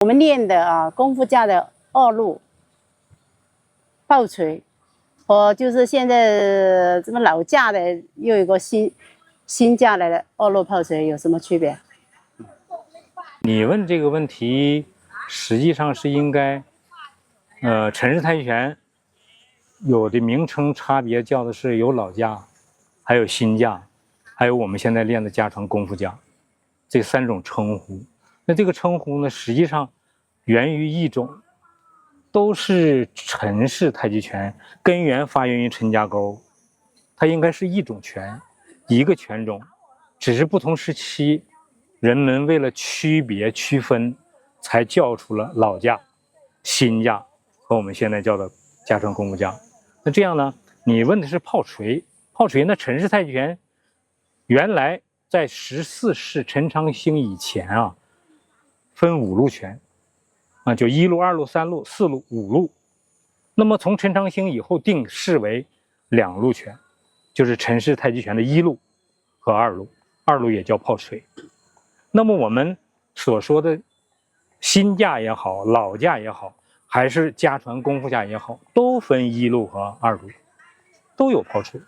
我们练的功夫架的二路抱锤，和就是现在这么老架的又有个新架来的二路抱锤有什么区别？你问这个问题，实际上是应该，陈氏太极拳有的名称差别叫的是有老架，还有新架，还有我们现在练的家常功夫架，这3种称呼。那这个称呼呢，实际上源于一种，都是陈氏太极拳，根源发源于陈家沟，它应该是一种拳，一个拳种，只是不同时期人们为了区别区分，才叫出了老架、新架和我们现在叫的家常功夫架。那这样呢，你问的是炮锤，炮锤呢，陈氏太极拳原来在14世陈昌兴以前分5路拳就1路、2路、3路、4路、5路。那么从陈昌兴以后定式为2路拳，就是陈氏太极拳的1路和2路，2路也叫炮锤。那么我们所说的新架也好，老架也好，还是家传功夫架也好，都分1路和2路，都有炮锤。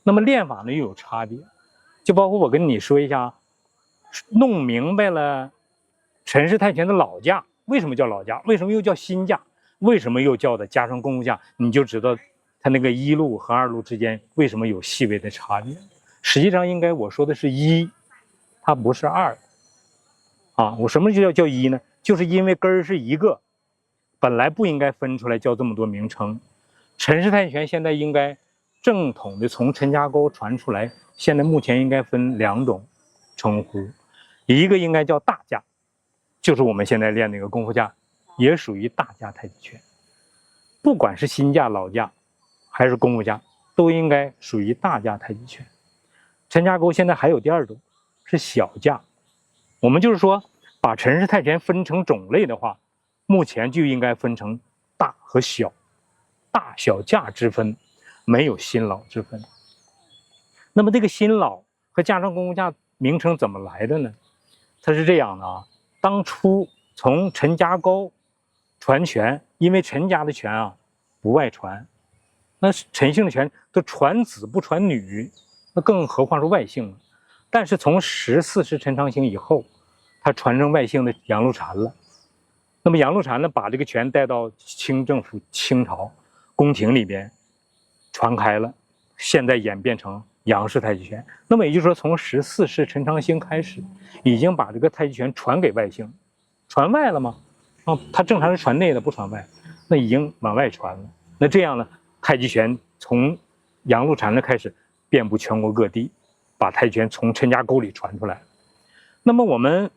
那么练法呢又有差别，就包括我跟你说一下，弄明白了陈氏太极拳的老架为什么叫老架，为什么又叫新架，为什么又叫的家常功夫架，你就知道它那个1路和2路之间为什么有细微的差别。实际上应该我说的是1，它不是2我什么就叫1呢？就是因为根儿是一个，本来不应该分出来叫这么多名称。陈氏太极拳现在应该正统的从陈家沟传出来，现在目前应该分2种称呼，一个应该叫大架，就是我们现在练那个功夫架，也属于大架太极拳。不管是新架、老架还是功夫架，都应该属于大架太极拳。陈家沟现在还有第2种是小架，我们就是说把陈氏太极拳分成种类的话，目前就应该分成大和小，大小架之分，没有新老之分。那么这个新老和家常功夫架名称怎么来的呢？它是这样的当初从陈家沟传拳，因为陈家的拳不外传，那陈姓的拳都传子不传女，那更何况是外姓了。但是从14世陈昌兴以后，他传承外姓的杨露禅了。那么杨露禅呢，把这个拳带到清政府清朝宫廷里边传开了，现在演变成杨氏太极拳。那么也就是说，从14世陈昌兴开始，已经把这个太极拳传给外姓，传外了吗？他正常是传内的，不传外，那已经往外传了。那这样呢，太极拳从杨露禅的开始，遍布全国各地，把太极拳从陈家沟里传出来。那么我们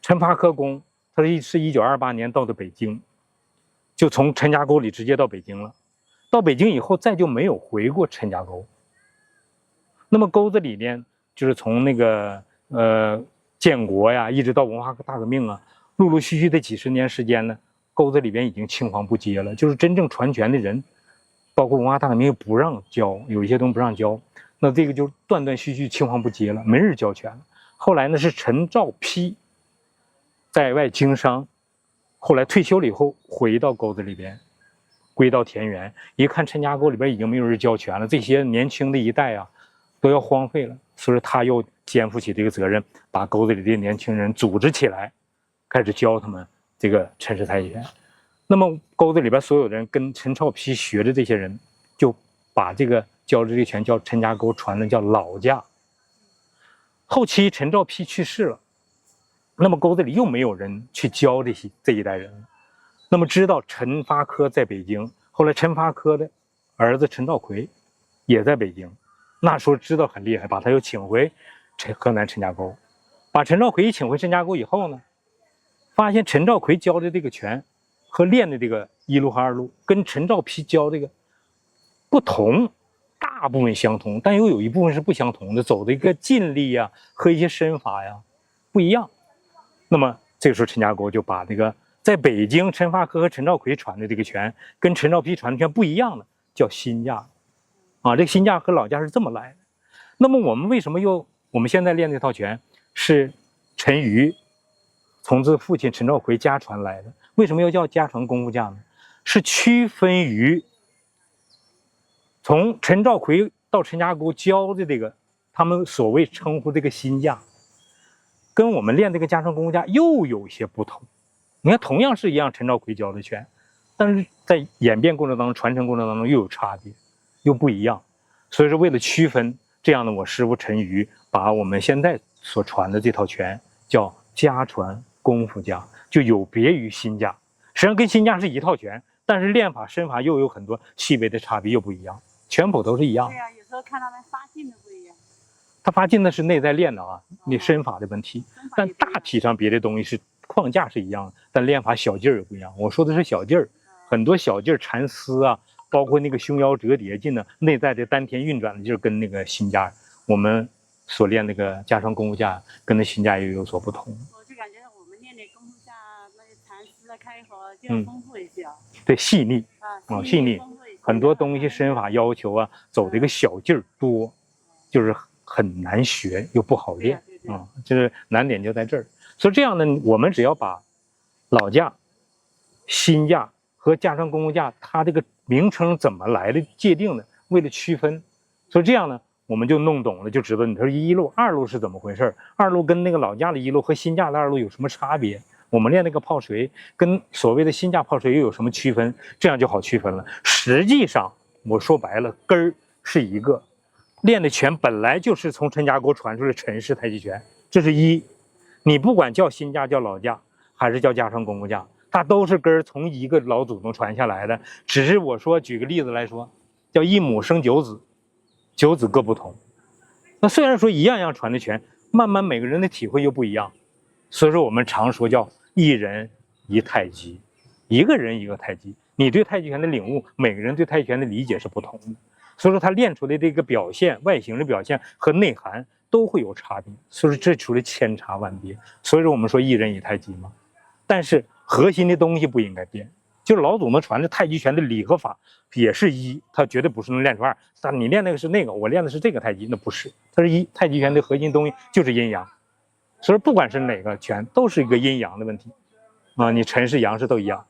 陈发科公，他是1928年到的北京，就从陈家沟里直接到北京了。到北京以后，再就没有回过陈家沟。那么沟子里边，就是从那个建国呀，一直到文化大革命陆陆续续的几10年时间呢，沟子里边已经青黄不接了。就是真正传拳的人，包括文化大革命不让教，有一些东西不让教，那这个就断断续续青黄不接了，没人教拳了。后来呢，是陈肇丕在外经商，后来退休了以后回到沟子里边，归到田园，一看陈家沟里边已经没有人教拳了，这些年轻的一代都要荒废了，所以他又肩负起这个责任，把沟子里的年轻人组织起来，开始教他们这个陈氏太极拳。那么沟子里边所有人跟陈肇丕学的这些人，就把这个教的这个拳叫陈家沟传的叫老架。后期陈肇丕去世了，那么沟子里又没有人去教这一代人了。那么知道陈发科在北京，后来陈发科的儿子陈兆奎也在北京，那时候知道很厉害，把他又请回河南陈家沟。把陈兆奎请回陈家沟以后呢，发现陈兆奎教的这个拳和练的这个1路和2路跟陈肇丕教这个不同，大部分相同，但又有一部分是不相同的，走的一个劲力和一些身法不一样。那么这个时候陈家沟就把这个在北京陈发科和陈兆奎传的这个拳跟陈肇丕传的拳不一样的叫新架这个新架和老架是这么来的。那么我们为什么我们现在练这套拳是陈瑜从自父亲陈兆奎家传来的。为什么要叫家传功夫架呢？是区分于从陈兆奎到陈家沟教的这个，他们所谓称呼这个新架，跟我们练这个家传功夫架又有些不同。你看，同样是一样陈兆奎教的拳，但是在演变过程当中、传承过程当中又有差别，又不一样。所以说，为了区分，这样的我师傅陈瑜把我们现在所传的这套拳叫家传功夫架，就有别于新架。实际上跟新架是一套拳，但是练法身法又有很多细微的差别，又不一样。拳谱都是一样。对呀，有时候看他们发劲的不一样。他发劲那是内在练的啊，你身法的问题。但大体上别的东西是框架是一样的，但练法小劲儿也不一样。我说的是小劲儿，很多小劲儿缠丝啊，包括那个胸腰折叠劲呢，内在的丹田运转的劲儿跟那个新架，我们所练那个家传功夫架跟那新架又有所不同。我就感觉我们练的功夫架那个缠丝的开合就要丰富一些。对，细腻啊，细腻，很多东西身法要求啊，走这个小劲儿多，就是很难学又不好练啊，就是难点就在这儿。所以这样呢，我们只要把老架、新架和家传功夫架它这个名称怎么来的界定的，为了区分，所以这样呢，我们就弄懂了，就知道你说一路、二路是怎么回事，二路跟那个老架的一路和新架的二路有什么差别。我们练那个泡锤跟所谓的新架泡锤又有什么区分？这样就好区分了。实际上，我说白了，根儿是一个，练的拳本来就是从陈家沟传出来陈氏太极拳，这是一。你不管叫新架、叫老架，还是叫家传功夫架，它都是根儿从一个老祖宗传下来的。只是我说举个例子来说，叫一母生九子，九子各不同。那虽然说一样样传的拳，慢慢每个人的体会又不一样，所以说我们常说叫一人一太极，一个人一个太极。你对太极拳的领悟，每个人对太极拳的理解是不同的，所以说他练出来的这个表现、外形的表现和内涵都会有差别，所以说这出来千差万别。所以说我们说一人一太极嘛，但是核心的东西不应该变。就是老祖宗传的太极拳的理和法也是一，它绝对不是能练出二。但你练那个是那个，我练的是这个太极，那不是，它是一。太极拳的核心东西就是阴阳。所以不管是哪个拳，都是一个阴阳的问题，啊，你陈氏、杨氏都一样。